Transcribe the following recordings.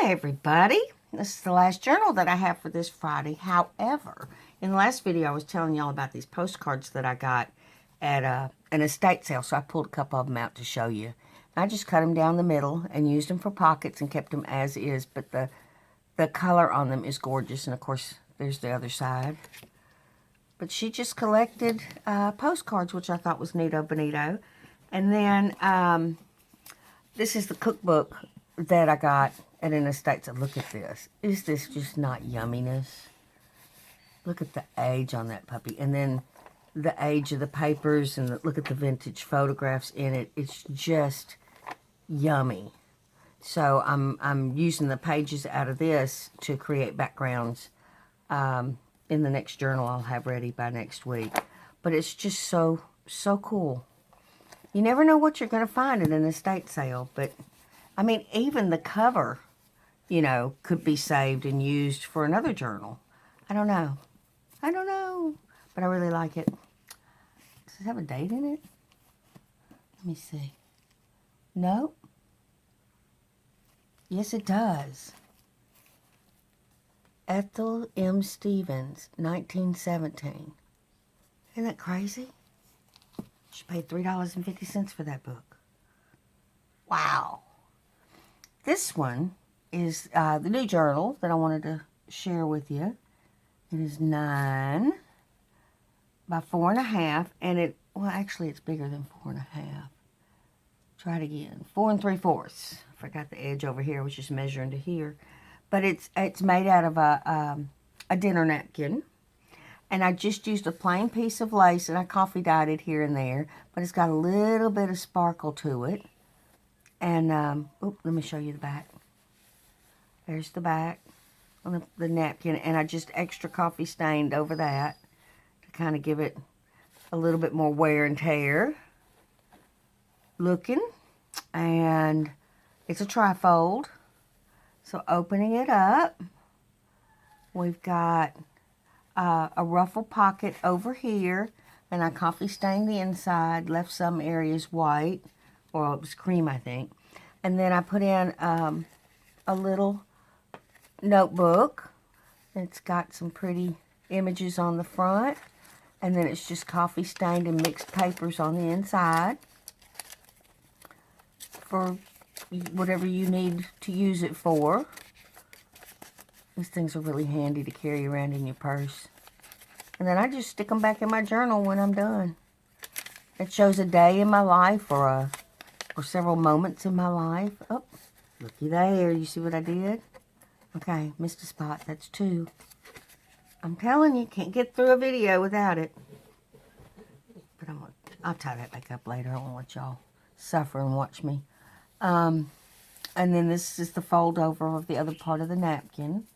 Hi everybody, this is the last journal that I have for this Friday. However, in the last video I was telling y'all about these postcards that I got at an estate sale, so I pulled a couple of them out to show you. I just cut them down the middle and used them for pockets and kept them as is, but the color on them is gorgeous, and of course there's the other side. But she just collected postcards, which I thought was neato bonito. And then this is the cookbook that I got at an estate sale. Look at this. Is this just not yumminess? Look at the age on that puppy. And then the age of the papers, and look at the vintage photographs in it. It's just yummy. So I'm using the pages out of this to create backgrounds in the next journal I'll have ready by next week. But it's just so cool. You never know what you're going to find at an estate sale, but I mean, even the cover, you know, could be saved and used for another journal. I don't know. But I really like it. Does it have a date in it? Let me see. Nope. Yes, it does. Ethel M. Stevens, 1917. Isn't that crazy? She paid $3.50 for that book. Wow. This one is the new journal that I wanted to share with you. It is 9 by 4.5, and well, actually it's bigger than 4.5. Try it again. 4 3/4. Forgot the edge over here. I was just measuring to here. But it's made out of a dinner napkin. And I just used a plain piece of lace, and I coffee dyed it here and there. But it's got a little bit of sparkle to it. And, let me show you the back. There's the back on the napkin. And I just extra coffee stained over that to kind of give it a little bit more wear and tear looking. And it's a trifold. So opening it up, we've got a ruffle pocket over here, and I coffee stained the inside, left some areas white, or it was cream, I think. And then I put in a little notebook. It's got some pretty images on the front, and then it's just coffee stained and mixed papers on the inside for whatever you need to use it for. These things are really handy to carry around in your purse. And then I just stick them back in my journal when I'm done. It shows a day in my life or several moments in my life. Oh, looky there. You see what I did? Okay, missed a spot. That's 2. I'm telling you, can't get through a video without it. But I'll tie that back up later. I don't want to let y'all suffer and watch me. And then this is the fold over of the other part of the napkin.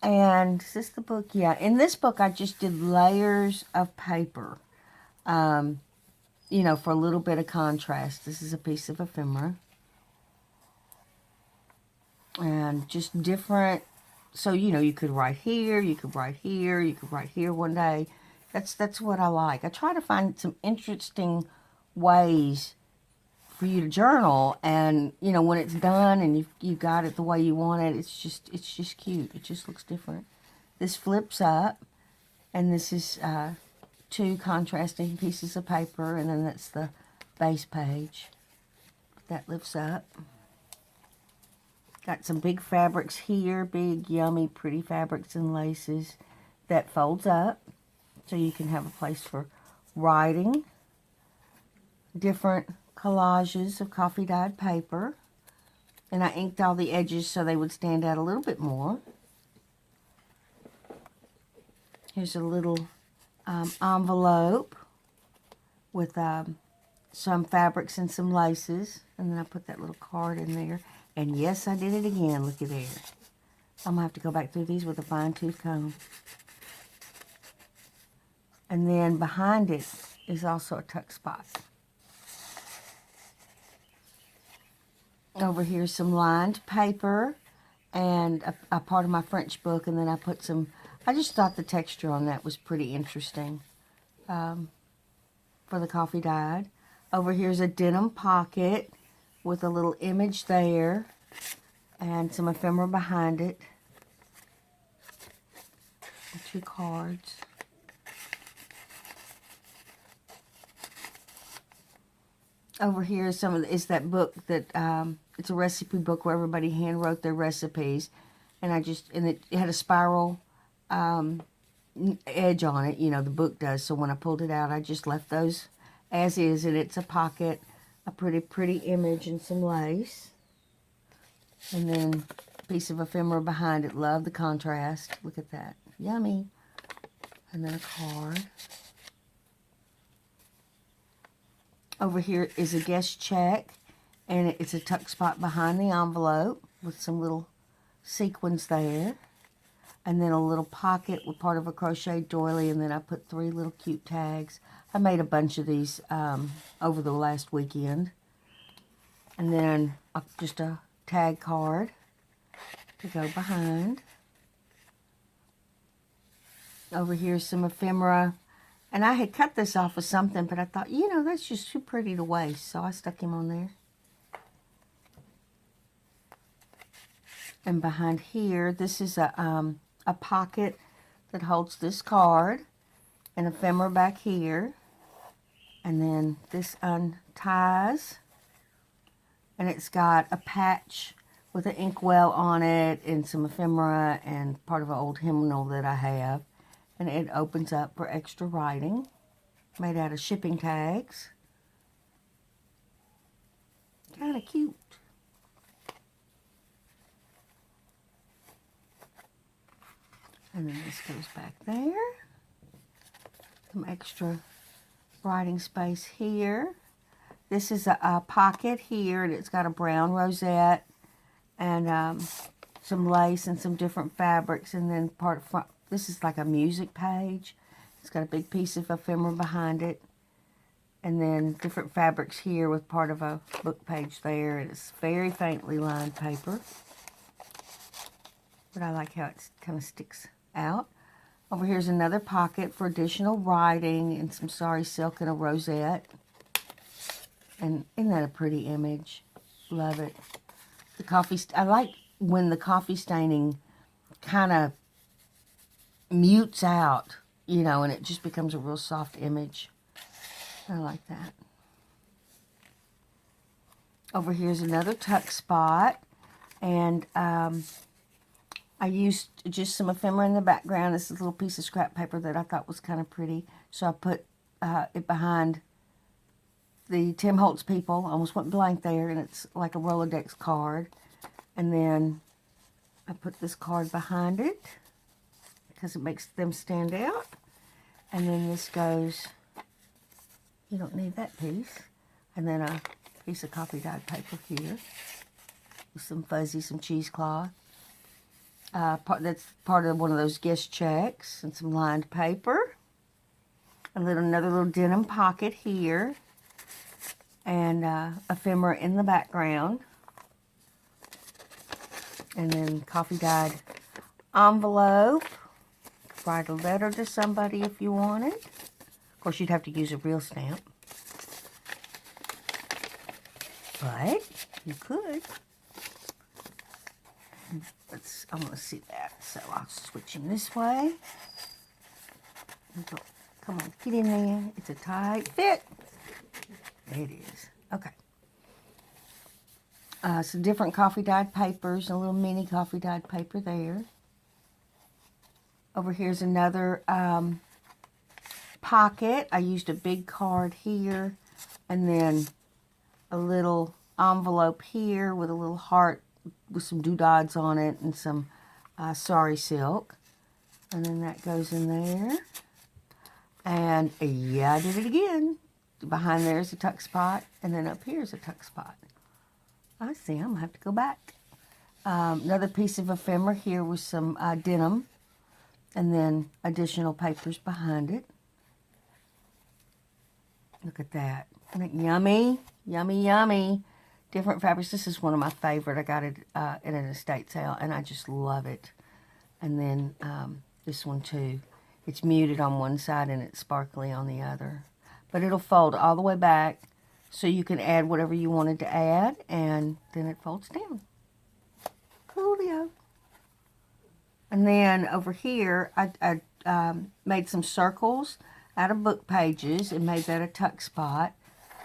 And is this the book? Yeah, in this book I just did layers of paper, you know, for a little bit of contrast. This is a piece of ephemera. And just different, so, you know, you could write here, you could write here, you could write here one day. That's what I like. I try to find some interesting ways for you to journal, and you know, when it's done and you got it the way you want it, it's just cute. It just looks different. This flips up, and this is 2 contrasting pieces of paper, and then that's the base page that lifts up. Got some big fabrics here, big yummy pretty fabrics and laces that folds up, so you can have a place for writing. Different collages of coffee dyed paper, and I inked all the edges so they would stand out a little bit more. Here's a little envelope with some fabrics and some laces, and then I put that little card in there. And yes, I did it again. Looky there. I'm gonna have to go back through these with a fine-tooth comb. And then behind it is also a tuck spot. Over here, some lined paper and a part of my French book, and then I put some, I just thought the texture on that was pretty interesting for the coffee dyed. Over here's a denim pocket with a little image there and some ephemera behind it. 2 cards. Over here is that book that it's a recipe book where everybody hand wrote their recipes, and it had a spiral edge on it, you know, the book does. So when I pulled it out, I just left those as is, and it's a pocket, a pretty image, and some lace, and then a piece of ephemera behind it. Love the contrast. Look at that, yummy. And then a card. Over here is a guest check, and it's a tuck spot behind the envelope with some little sequins there, and then a little pocket with part of a crochet doily, and then I put 3 little cute tags. I made a bunch of these over the last weekend. And then just a tag card to go behind. Over here is some ephemera. And I had cut this off of something, but I thought, you know, that's just too pretty to waste. So I stuck him on there. And behind here, this is a pocket that holds this card. And ephemera back here. And then this unties. And it's got a patch with an inkwell on it and some ephemera and part of an old hymnal that I have. And it opens up for extra writing, made out of shipping tags. Kind of cute. And then this goes back there. Some extra writing space here. This is a pocket here, and it's got a brown rosette and some lace and some different fabrics, and then this is like a music page. It's got a big piece of ephemera behind it, and then different fabrics here with part of a book page there. And it's very faintly lined paper, but I like how it kind of sticks out. Over here's another pocket for additional writing and some sari silk and a rosette. And isn't that a pretty image? Love it. I like when the coffee staining kind of mutes out, you know, and it just becomes a real soft image. I like that. Over here's another tuck spot, and I used just some ephemera in the background. This is a little piece of scrap paper that I thought was kind of pretty, so I put it behind the Tim Holtz people. I almost went blank there, and it's like a Rolodex card. And then I put this card behind it because it makes them stand out. And then this goes, you don't need that piece. And then a piece of coffee dyed paper here with some some cheesecloth. That's part of one of those guest checks, and some lined paper. Another little denim pocket here. And ephemera in the background. And then coffee dyed envelope. Write a letter to somebody if you wanted. Of course, you'd have to use a real stamp, but you could. I want to see that, so I'll switch him this way. Come on, get in there. It's a tight fit. There it is. Okay. Some different coffee dyed papers, a little mini coffee dyed paper there. Over here's another pocket. I used a big card here, and then a little envelope here with a little heart with some doodads on it and some sari silk. And then that goes in there. And yeah, I did it again. Behind there is a tuck spot, and then up here is a tuck spot. I see, I'm going to have to go back. Another piece of ephemera here with some denim, and then additional papers behind it. Look at that. Isn't it yummy? Yummy, yummy. Different fabrics. This is one of my favorite. I got it in an estate sale, and I just love it. And then this one too. It's muted on one side and it's sparkly on the other. But it'll fold all the way back, so you can add whatever you wanted to add, and then it folds down. Coolio. And then over here, I made some circles out of book pages and made that a tuck spot.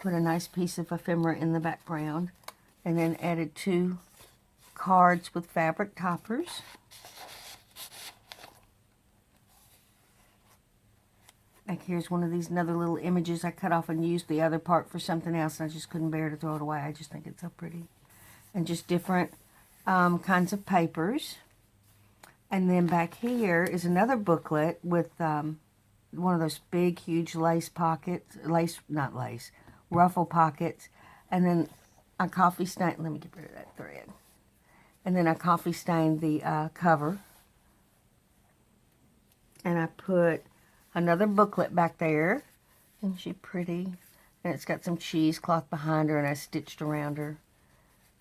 Put a nice piece of ephemera in the background. And then added 2 cards with fabric toppers. Like here's one of these another little images I cut off and used the other part for something else, and I just couldn't bear to throw it away. I just think it's so pretty. And just different kinds of papers. And then back here is another booklet with one of those big, huge lace pockets. Not lace, ruffle pockets. And then I coffee stained, let me get rid of that thread. And then I coffee stained the cover. And I put another booklet back there. Isn't she pretty? And it's got some cheesecloth behind her, and I stitched around her.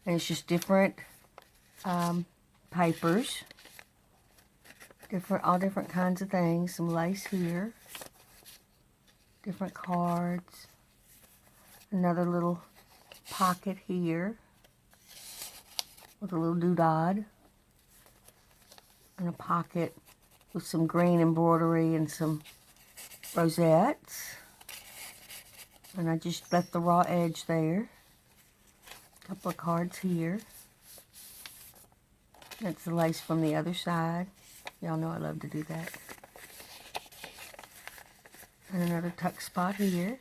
And it's just different papers. All different kinds of things. Some lace here. Different cards. Another little pocket here with a little doodad. And a pocket with some green embroidery and some rosettes. And I just left the raw edge there. A couple of cards here. That's the lace from the other side. Y'all know I love to do that. And another tuck spot here.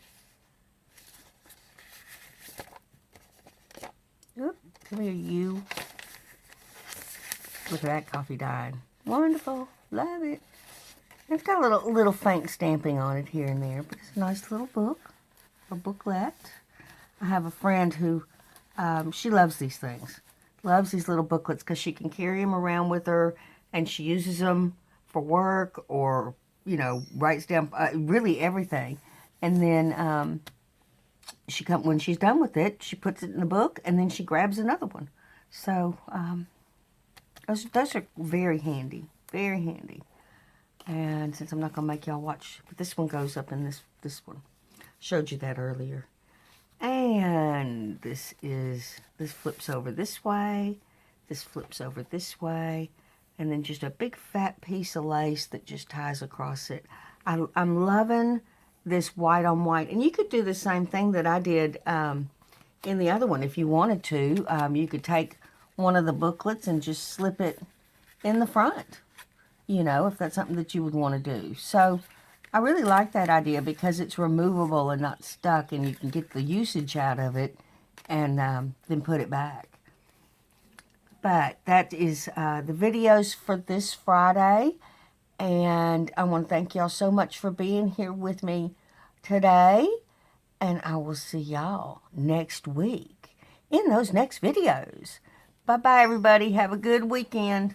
Oop, come here, you. Look at that coffee dying. Wonderful. Love it. It's got a little faint stamping on it here and there, but it's a nice little book. A booklet. I have a friend who, she loves these things. Loves these little booklets because she can carry them around with her, and she uses them for work or, you know, writes down really everything. And then when she's done with it, she puts it in the book, and then she grabs another one. So those are very handy. Very handy. And since I'm not going to make y'all watch, but this one goes up in this one. Showed you that earlier. And this flips over this way. This flips over this way. And then just a big fat piece of lace that just ties across it. I'm loving this white on white. And you could do the same thing that I did in the other one if you wanted to. You could take one of the booklets and just slip it in the front. You know, if that's something that you would want to do. So I really like that idea because it's removable and not stuck, and you can get the usage out of it and then put it back. But that is the videos for this Friday, and I want to thank y'all so much for being here with me today, and I will see y'all next week in those next videos. Bye-bye, everybody. Have a good weekend.